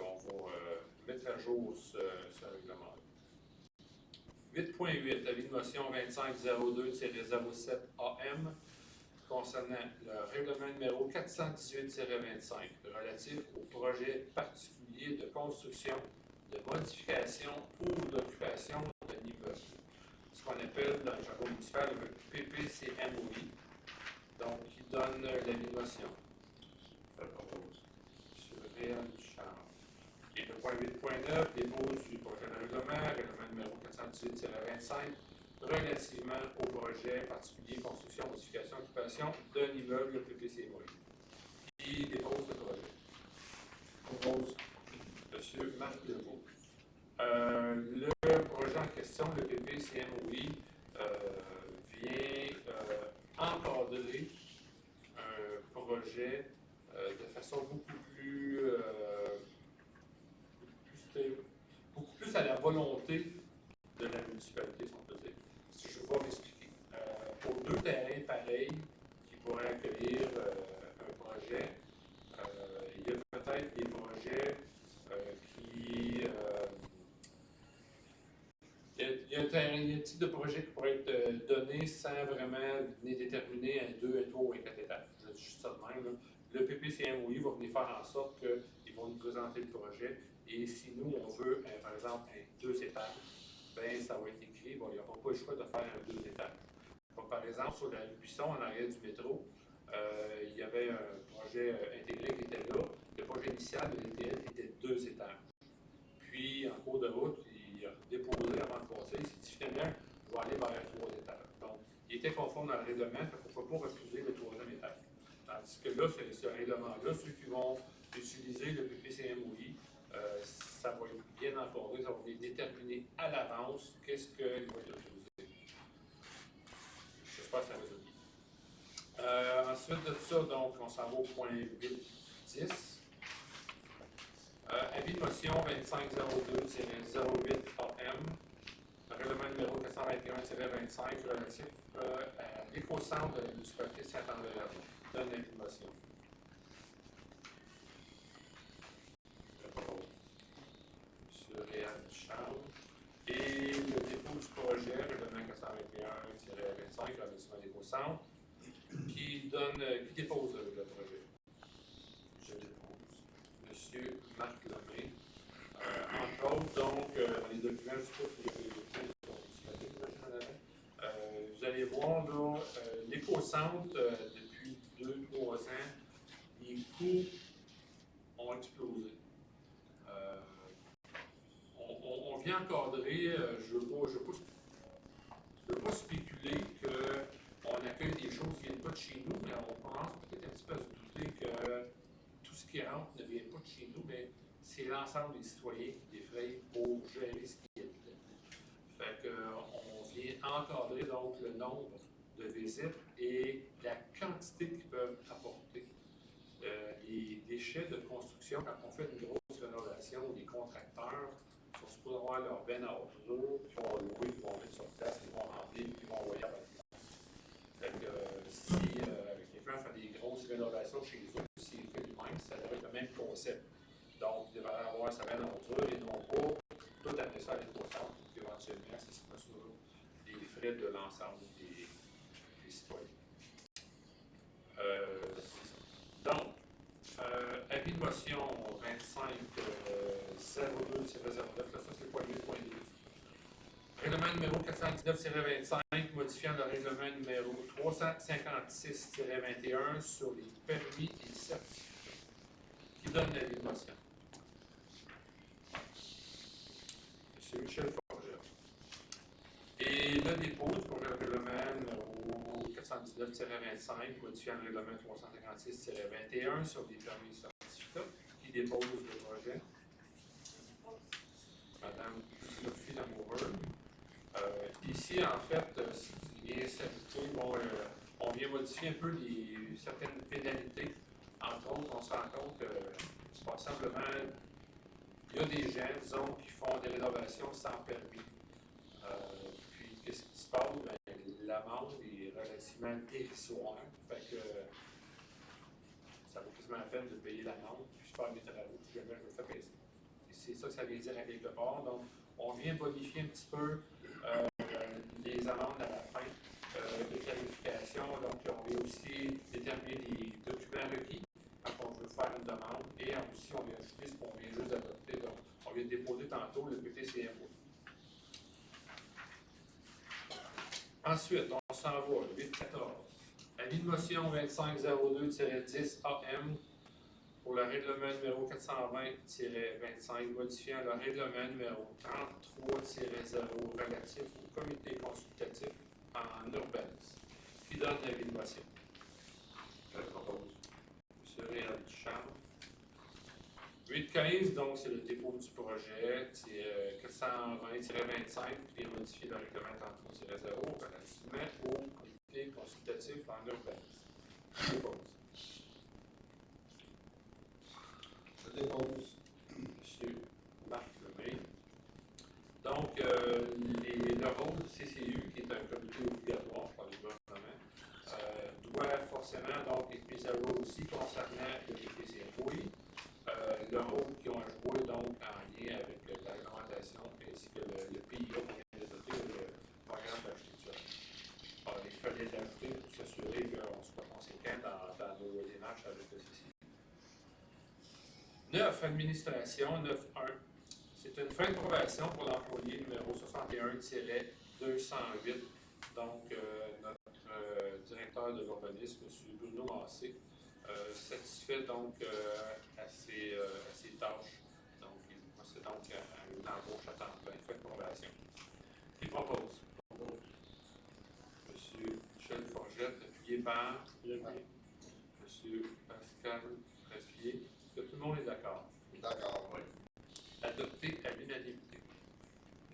On va mettre à jour ce règlement-là. 8.8, avis de motion 2502-07 AM concernant le règlement numéro 418-25 relatif au projet particulier de construction, de modification ou d'occupation d'un immeuble. Ce qu'on appelle dans le jargon municipal le PPCMOI, donc qui donne l'avis de motion. Je propose. Sur Réal Charles. Et le point 8.9 dépose du projet de règlement numéro 418-25, relativement au projet particulier construction, modification, occupation d'un immeuble PPCMOI. Qui dépose le projet? Propose. Monsieur Marc Legault. Le projet en question, le PPCMOI, vient encadrer un projet de façon beaucoup plus à la volonté de la municipalité, si on peut dire. Si je vais m'expliquer. Pour deux terrains pareils qui pourraient accueillir un projet, il y a peut-être des projets il y a un type de projet qui pourrait être donné sans vraiment venir déterminer un 2, un 3 ou un 4 étages. Je dis juste ça de même. Là. Le PPCMOI va venir faire en sorte qu'ils vont nous présenter le projet. Et si nous, on veut, par exemple, un 2 étages, ben ça va être écrit, bon, il n'y aura pas le choix de faire un 2 étages. Donc, par exemple, sur la rue Buisson, en arrière du métro, il y avait un projet intégré qui était là. Le projet initial de l'ETL était 2 étages. Puis, en cours de route, il a déposé avant de passer. Il s'est dit finalement, je vais aller vers un 3 étages. Donc, il était conforme dans le règlement, il ne faut pas refuser le 3e étage. Tandis que là, ce règlement-là, ceux qui vont utiliser le PPCMOI, ça va être bien encadré, ça va être déterminé à l'avance qu'est-ce qu'il va être utilisé. J'espère que ça résout. Ensuite de ça, donc, on s'en va au point 8.10. Avis de motion 2502-08 AM, règlement numéro 421-25 relatif à l'éco-centre de la municipalité de Saint-André. Donne l'avis de motion. Je propose. Monsieur Réal Charles. Et le dépôt du projet, règlement 421-25 relatif à l'éco-centre, qui dépose le projet. Je dépose. Monsieur Marc Lemay. Entre autres, donc, dans les documents, je ne sais pas si vous avez les documents qui sont disponibles, vous allez voir, là, l'éco-centre, depuis 2-3 ans, les coûts ont explosé. On vient encadrer, je ne veux pas spéculer qu'on accueille des choses qui ne viennent pas de chez nous, mais on commence peut-être un petit peu à se douter que tout ce qui rentre ne vient pas de chez nous, mais c'est l'ensemble des citoyens qui défrayent pour gérer ce qui est dedans. Fait qu'on vient encadrer donc le nombre de visites et la quantité qu'ils peuvent apporter. Les déchets de construction, quand on fait une grosse rénovation, les contracteurs sont supposés avoir leur benne à ordures, puis ils vont louer, ils vont mettre sur place, ils vont remplir, puis ils vont envoyer à la place. Fait que si quelqu'un fait des grosses rénovations chez eux, s'il fait lui-même, ça devrait être le même concept. Donc, il devrait avoir sa benne à ordures et non pas tout amener ça à l'éco-centre, puis éventuellement, ça sera sur les frais de l'ensemble des citoyens. Donc, avis de motion 25-02-09, ça c'est le point 8.2. Règlement numéro 419-25, modifiant le règlement numéro 356-21 sur les permis et certificats. Qui donne l'avis de motion? M. Michel Forger. Et le dépôt du projet de règlement numéro 419-25, modifiant le règlement 356-21 sur les permis et certificats. Qui dépose le projet? Madame Sophie Lamoureux. Ici, en fait, ce qui est s'appliqué, on vient modifier un peu certaines pénalités. Entre autres, on se rend compte que, passablement, il y a des gens, disons, qui font des rénovations sans permis. Puis, qu'est-ce qui se passe? Bien, l'amende est relativement dérisoire. Fait que ça vaut quasiment la peine de payer l'amende, puis faire des travaux, puis jamais je me fais payer. C'est ça que ça vient dire à quelque part. Donc, on vient bonifier un petit peu les amendes à la fin de clarification. Donc, on vient aussi déterminer les documents requis quand on veut faire une demande. Et aussi, on vient ajouter ce qu'on vient juste d'adopter. Donc, on vient déposer tantôt le PPCMO. Ensuite, on s'en va, le 8-14. Avis de motion 2502-10 AM pour le règlement numéro 420-25, modifiant le règlement numéro 33-0 relatif au comité consultatif en urbanisme. Qui donne l'avis de motion? Je propose. M. Réal Duchamp. 8-15, donc c'est le dépôt du projet 420-25, qui est modifié dans le règlement 33-0 relativement au comité consultatif en urbanisme. Je dépose. Je dépose. M. Marc Lemay. Donc, le rôle du CCU, qui est un comité obligatoire par le gouvernement, doit forcément donc être mis à jour aussi concernant le PPCMO. Le rôle qu'ils ont à jouer donc en lien avec la réglementation ainsi que le PIA pour bien doter le programme d'architecture. Alors, il fallait l'ajouter pour s'assurer qu'on soit conséquent dans nos démarches avec le CCU. 9. Administration 9.1. C'est une fin de probation pour l'employé numéro 61-208. Donc, notre directeur de l'urbanisme, M. Bruno Massé, satisfait donc à ses tâches. Donc, il procède donc à une embauche à temps plein, fin de probation. Qui propose? M. Michel Forgette, appuyé par M. Pascal Treffier. Est-ce que tout le monde est d'accord? D'accord. Oui. Adopté à l'unanimité.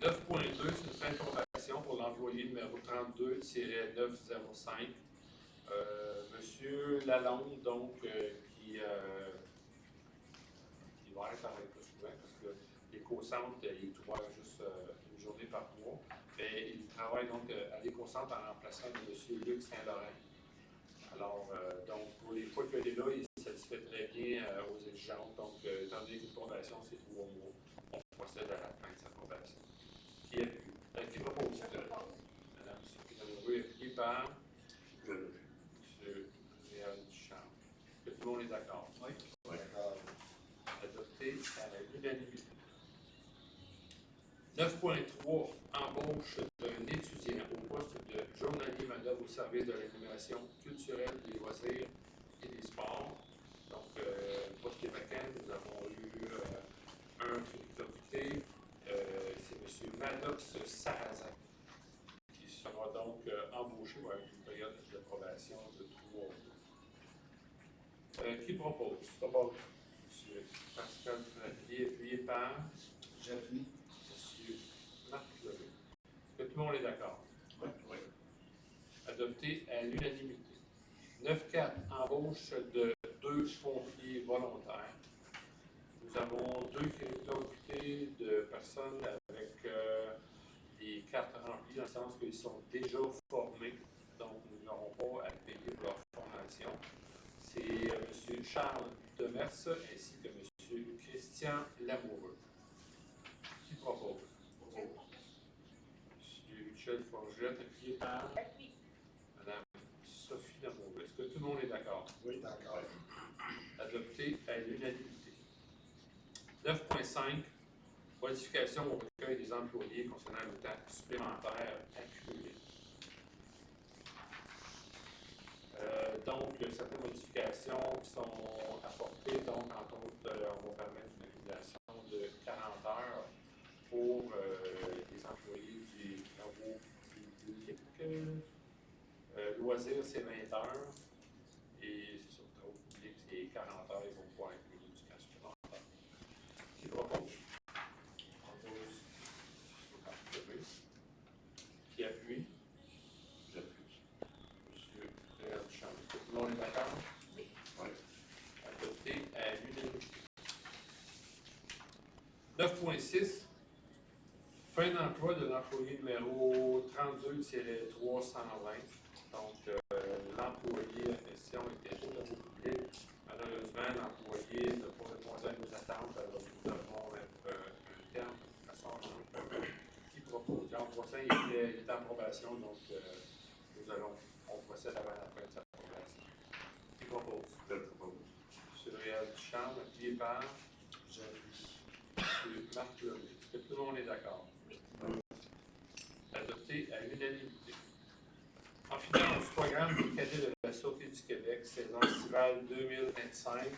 9.2, c'est une fin de probation pour l'employé numéro 32-905. Monsieur Lalonde, donc, qui va arrêter un peu souvent parce que l'éco-centre, il doit juste une journée par mois. Mais il travaille donc à l'éco-centre en remplaçant de M. Luc Saint-Laurent. Alors, donc, pour les fois qu'il est là, il satisfait très bien aux exigences. Donc, étant donné qu'une probation, c'est 3 mois, on procède à la fin de sa probation. Qui propose? Madame Sophie Lamoureux, appuyée par Je M. Réal Duchamp. Est-ce que tout le monde est d'accord? Oui. Oui. D'accord. Adopté à l'unanimité. 9.3, embauche d'un étudiant au poste de journalier manœuvre au service de l'animation culturelle, des loisirs et des sports. Donc, le poste est vacant. Nous avons eu un recruté, c'est M. Maddox Sarrazin, qui sera donc embauché avec une période de probation de 3 mois. Qui propose? Propose. M. Pascal Treffier, appuyé par J'appuie. M. Marc Lemay. Est-ce que tout le monde est d'accord? Oui. Oui. Adopté à l'unanimité. 9.4, embauche de 2 pompiers volontaires. Nous avons 2 recrutés de personnes avec des cartes remplies, dans le sens qu'ils sont déjà formés, donc nous n'aurons pas à payer pour leur formation. C'est M. Charles Demers ainsi que M. Christian Lamoureux. Qui propose? M. Michel Forgette, appuyé par Mme Sophie Lamoureux. Est-ce que tout le monde est d'accord? Oui. D'accord. Adopté à l'unanimité. 9.5, modification au recueil des employés concernant le temps supplémentaire accumulé. Donc, certaines modifications qui sont apportées, donc, entre autres, on va permettre une accumulation de 40 heures pour les employés du travaux public. Loisirs, c'est 20 heures. Et c'est sur le travaux public, c'est 40 heures, ils vont pouvoir accumuler du temps supplémentaire. Qui propose? Qui appuie? J'appuie. Monsieur Réal Duchamp. Est-ce que tout le monde est d'accord? Oui. Adopté à l'unanimité. 9.6, fin d'emploi de l'employé numéro 32-320. Donc, l'employé en question était au travaux publics. Malheureusement, l'employé n'a pas répondu à nos attentes, alors nous avons un terme de façon qui propose. L'an prochain, il était en probation, donc on procède avant la fin de sa probation. Qui propose? Je le propose. M. Réal Duchamp, appuyé par M. Marc Lemay. Est-ce que tout le monde est d'accord? Adopté à l'unanimité. En finance, programme des cadets de la Sûreté du Québec, saison estivale 2025.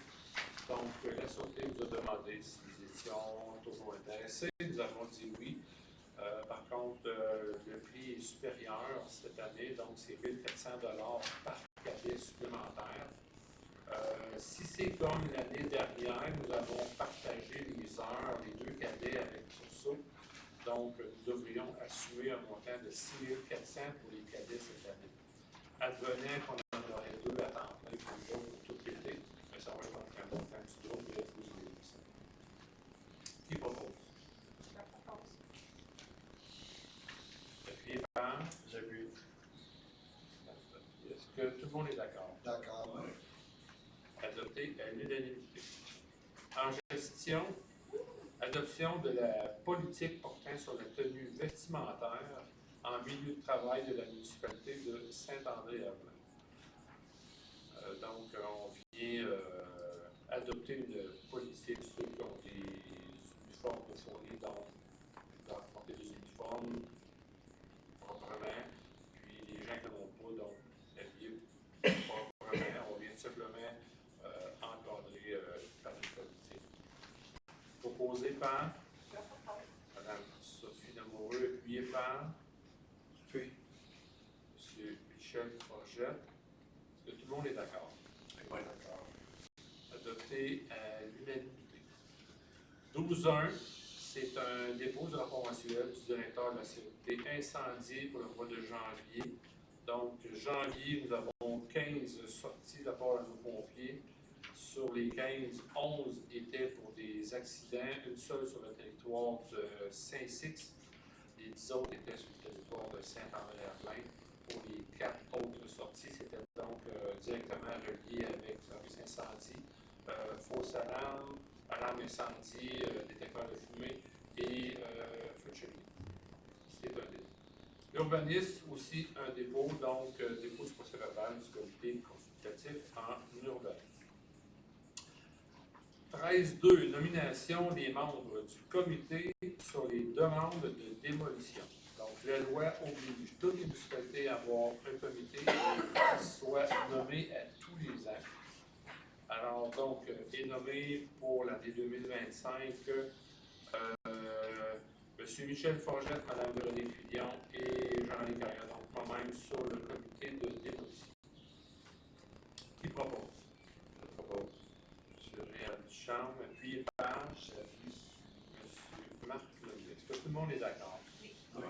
Donc, la Sûreté nous a demandé si nous étions toujours intéressés. Nous avons dit oui. Par contre, le prix est supérieur cette année, donc c'est 1 400 $ par cadet supplémentaire. Si c'est comme l'année dernière, nous avons partagé les heures, les deux cadets avec Sursaut. Donc, nous devrions assumer un montant de 6 400 pour les cadets cette année. Advenait qu'on en aurait deux à temps plein pour tout l'été, mais ça va être un montant du groupe de 12 800. Qui propose? Je propose. Appuyé par? J'appuie. Est-ce que tout le monde est d'accord? D'accord. Adopté à l'unanimité. En gestion, adoption de la politique portant sur la tenue vestimentaire en milieu de travail de la municipalité de Saint-André-Herblain. Donc, on vient adopter une politique sur des uniformes de fournir, donc ils doivent porter des uniformes proprement, puis les gens qui n'en ont pas, donc habillés proprement, on vient simplement encadrer par une politique. Proposé par Mme Sophie Lamoureux, appuyée par M. Michel Forgette. Est-ce que tout le monde est d'accord? Oui. D'accord. Adopté à l'unanimité. 12.1, c'est un dépôt de rapport mensuel du directeur de la sécurité incendie pour le mois de janvier. Donc, janvier, nous avons 15 sorties de la part de nos pompiers. Sur les 15, 11 étaient pour des accidents, une seule sur le territoire de Saint-Six. Les 10 autres étaient sur le territoire de Saint-André-Herblain. Pour les 4 autres sorties, c'était donc directement relié avec service incendie, fausse alarme, alarme incendie, détecteur de fumée et feu de cheminée. C'est un dépôt. L'urbanisme, aussi un dépôt, donc dépôt du procès-verbal du comité consultatif en urbanisme. 13.2, nomination des membres du comité sur les demandes de démolition. Donc, la loi oblige toutes les municipalités à avoir un comité qui soit nommé à tous les ans. Alors, donc, est nommé pour l'année 2025 M. Michel Forgette, Mme Véronique Fillon et Jean-Luc Carrière, donc moi-même sur le comité de démolition. Qui propose? Je propose. M. Réal Duchamp, appuyé par M. Marc Lemay. Est-ce que tout le monde est d'accord? Oui. Oui.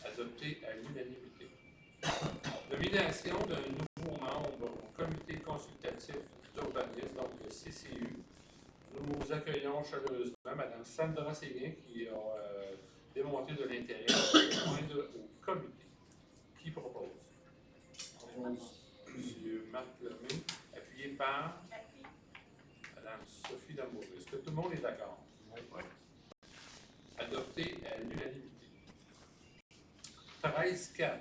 Adopté à l'unanimité. Nomination d'un nouveau membre au comité consultatif d'urbanisme, donc le CCU. Nous accueillons chaleureusement Mme Sandra Séguin qui a démontré de l'intérêt de joindre au comité. Qui propose? Propose. M. Marc Lemay, appuyé par Mme Sophie Lamoureux. Est-ce que tout le monde est d'accord? Oui. Adopté à l'unanimité. 13.4.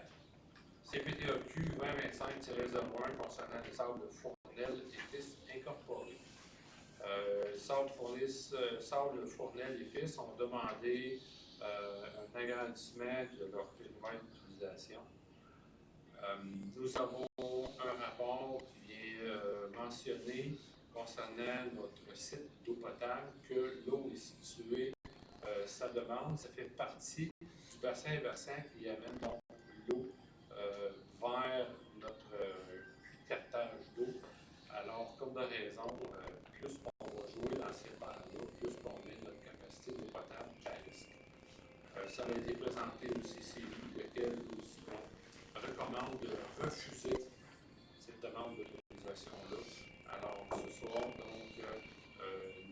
CPTAQ 2025-01 concernant les sables Fournel et Fils incorporés. Sable Fournel et Fils ont demandé un agrandissement de leur périmètre d'utilisation. Nous avons un rapport qui vient mentionner concernant notre site d'eau potable que l'eau est située, sa demande, ça fait partie du bassin versant qui amène donc l'eau vers notre puits de captage d'eau. Alors, comme de raison, plus on va jouer dans ces terres-là, plus on met notre capacité d'eau potable à risque. Ça a été présenté au CCU, lequel aussi recommande de refuser cette demande d'autorisation-là. Alors, ce soir, donc,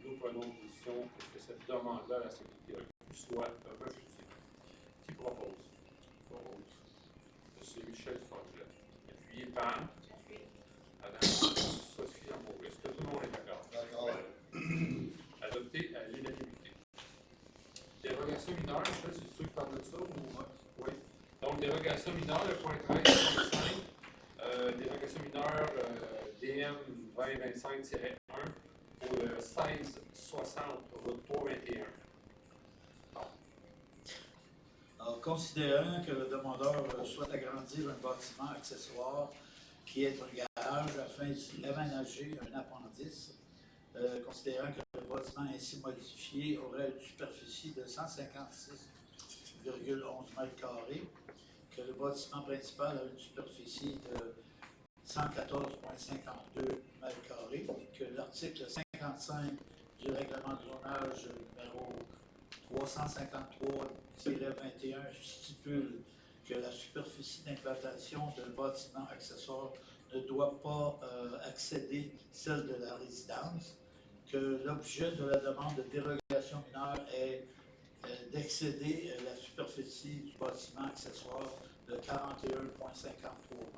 nous prenons position pour que cette demande-là à la CPTAQ soit refusée. Qui propose? M. Michel Forgette. appuyé par Madame Sophie Lamoureux. Est-ce que tout le monde est d'accord? D'accord. Adopté à l'unanimité. Dérogation mineure, en fait, c'est sûr qui parle de ça ou? Oui. Donc, dérogation mineure, le point 13.5. Dérogation mineure DM 2025-1 pour le 1660 route 321. Alors, considérant que le demandeur souhaite agrandir un bâtiment accessoire qui est un garage afin d'y aménager un appendice, considérant que le bâtiment ainsi modifié aurait une superficie de 156,11 m², que le bâtiment principal a une superficie de 114,52 m², que l'article 55 du règlement de zonage numéro 353-21 stipule que la superficie d'implantation d'un bâtiment accessoire ne doit pas excéder celle de la résidence, que l'objet de la demande de dérogation mineure est d'excéder la superficie du bâtiment accessoire de 41,53 m²,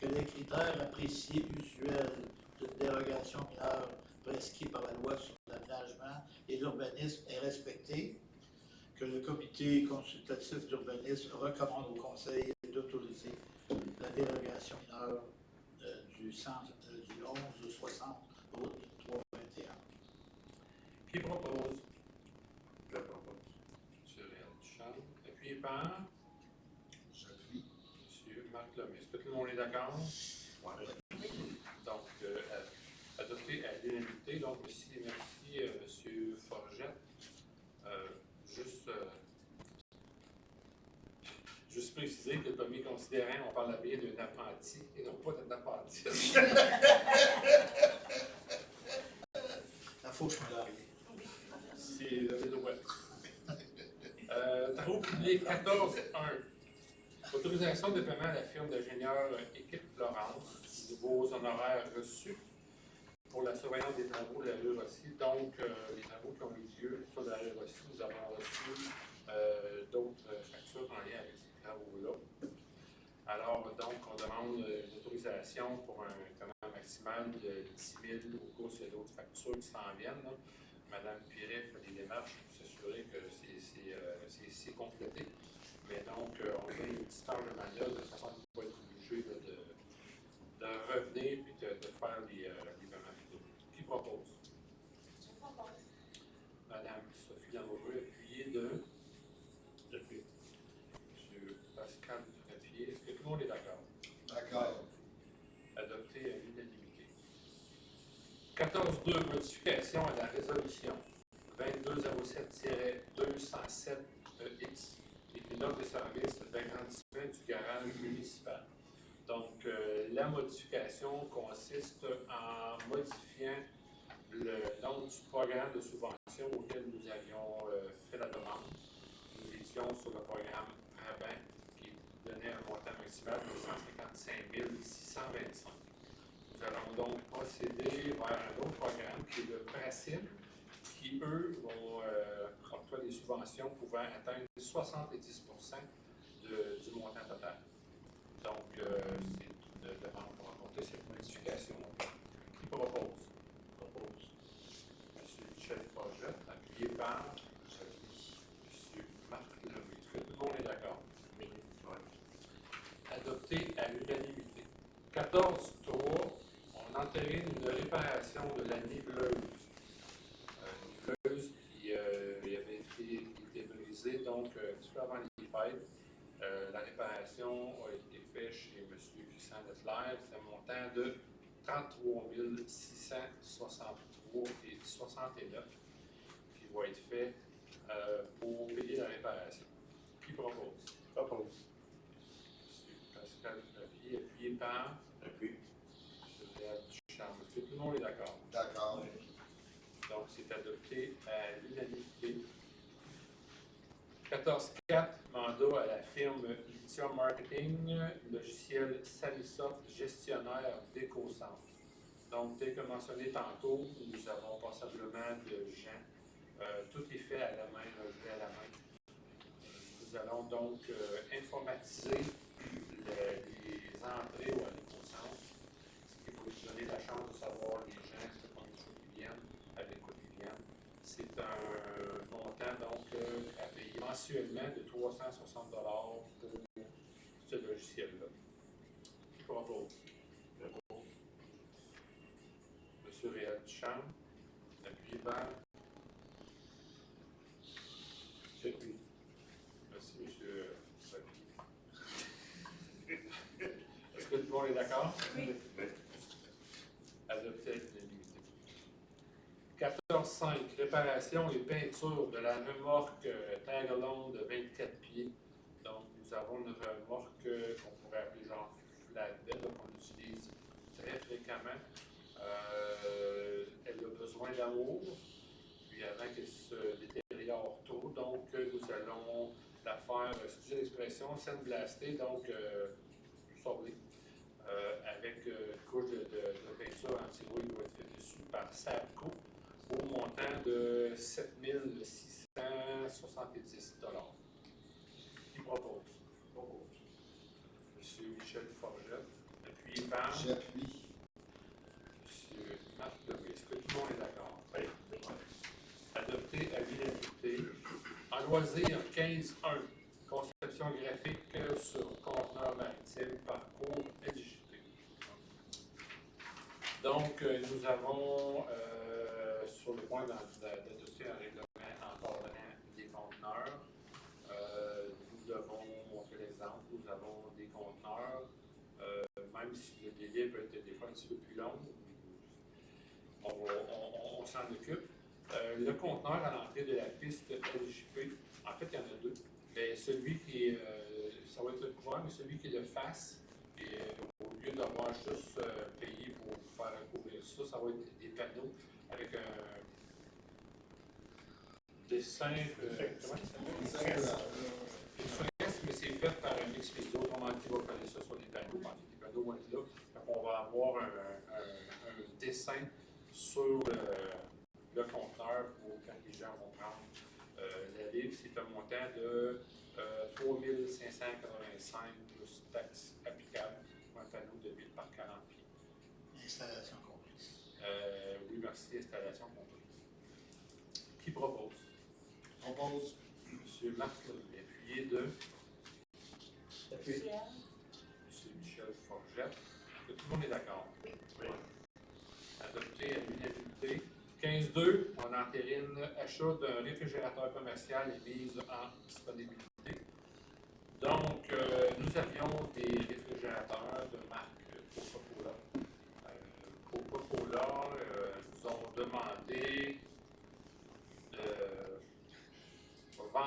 que les critères appréciés usuels d'une dérogation mineure prescrits par la loi sur l'aménagement et l'urbanisme est respecté, que le comité consultatif d'urbanisme recommande au conseil d'autoriser la dérogation mineure du 1160 route 321. Qui propose? Je propose. M. Réal Duchamp. Appuyé par J'appuie. M. Marc Lemay. Est-ce que tout le monde est d'accord? Ouais. Donc, adopté à l'unanimité. Donc, merci, M. Forget. Juste préciser que le commis considérant, on parle bien d'un apprenti et non pas d'un appendice. La fauche malariée. C'est le dédouane. Travaux publics 14.1. Autorisation de paiement à la firme d'ingénieurs Équipe Florence. Nouveaux honoraires reçus pour la surveillance des travaux de la rue Rossi. Donc, les travaux qui ont eu lieu sur la rue Rossi, nous avons reçu d'autres factures en lien avec ces travaux-là. Alors, donc, on demande une autorisation pour un paiement maximal de 10 000 au cours de d'autres factures qui s'en viennent. Là. Madame Piret fait des démarches pour s'assurer que c'est complété. Mais donc, on fait une petite marge de manœuvre de façon à ne pas être obligé de revenir et de faire les paiements finaux. Qui propose? Je propose. Madame Sophie Lamoureux, appuyée de. Depuis. Monsieur Pascal Trappier. Est-ce que tout le monde est d'accord? D'accord. Adopté à l'unanimité. 14.2. Modification à la résolution 2207-207-EX et une offre de service d'agrandissement du garage municipal. Donc, la modification consiste en modifiant le nom du programme de subvention auquel nous avions fait la demande. Nous étions sur le programme RABIN qui donnait un montant maximal de 155 625. Nous allons donc procéder vers un autre programme qui est le PRACIM, qui, eux, vont octroyer des subventions pouvant atteindre 70% du montant total. Donc, c'est une demande pour apporter cette modification. Qui propose? Propose. M. Michel Forget, appuyé par M. Marc Lemay. Est-ce que tout le monde est d'accord? Oui. Adopté à l'unanimité. 14.3. On entérine une réparation de la niveleuse. Niveleuse qui avait été brisée, donc, un petit peu avant les fêtes. La réparation a été faite chez M. Christian Leclerc. C'est un montant de 33 663,69 qui va être fait pour payer la réparation. Qui propose? Propose. M. Pascal Trappier, appuyé par Appui. M. Réal Duchamp. Est-ce que tout le monde est d'accord? D'accord. Donc, c'est adopté à l'unanimité. 14.4, mandat à la firme Lithium Marketing, logiciel Samisoft, gestionnaire d'EcoCentre. Donc, tel que mentionné tantôt, nous avons passablement de gens. Tout est fait à la main, relevé à la main. Nous allons donc informatiser les mensuellement de 360 $ pour ce logiciel-là. Qui propose? Monsieur Réal Duchamp, appuyez vers. Oui. Merci, monsieur. Est-ce que tout le monde est d'accord? Oui. Adopté à l'unanimité. 14.5. Réparation et peinture de la remorque Tagalong de 24 pieds. Donc, nous avons une remorque qu'on pourrait appeler genre flatbed, qu'on utilise très fréquemment. Elle a besoin d'amour, puis avant qu'elle se détériore trop. Donc, nous allons la faire, excusez l'expression, sandblaster, donc sabler. Avec couche de peinture anti-rouille qui va être faite dessus par Sabco au montant de 7 670 $. Qui propose? Monsieur Michel Forget, appuyé par J'appuie. Monsieur Marc Levé. Est-ce que tout le monde est d'accord? Oui. Adopté à l'unanimité. En loisir 15.1. Conception graphique sur conteneur maritime, parcours LJP. Donc, nous avons sur le point d'adopter un règlement encadrant des conteneurs. Nous devons montrer l'exemple. Nous avons des conteneurs, même si le délai peut être des fois un petit peu plus long, on s'en occupe. Le conteneur à l'entrée de la piste LJP, en fait, il y en a deux. Mais celui qui est, ça va être le couvert, mais celui qui est de face, et au lieu d'avoir juste payé pour faire couvrir ça, ça va être des panneaux avec un dessin. Comment ça s'appelle? Une fresque, mais c'est fait par un Expedio. Autrement dit, on va coller ça sur les panneaux. Quand les panneaux vont être là, donc on va avoir un dessin sur le conteneur pour quand les gens vont prendre la livre. C'est un montant de 3 585 plus taxes applicables pour un panneau de 1000 par 40 pieds. Installation comprise. Oui, merci, installation comprise. Qui propose? Propose. Monsieur Marc Levé, appuyé de Michel. Monsieur Michel Forget. Est-ce que tout le monde est d'accord? Oui. Adopté à l'unanimité. 15.2, on entérine achat d'un réfrigérateur commercial et mise en disponibilité. Donc, nous avions des réfrigérateurs de marque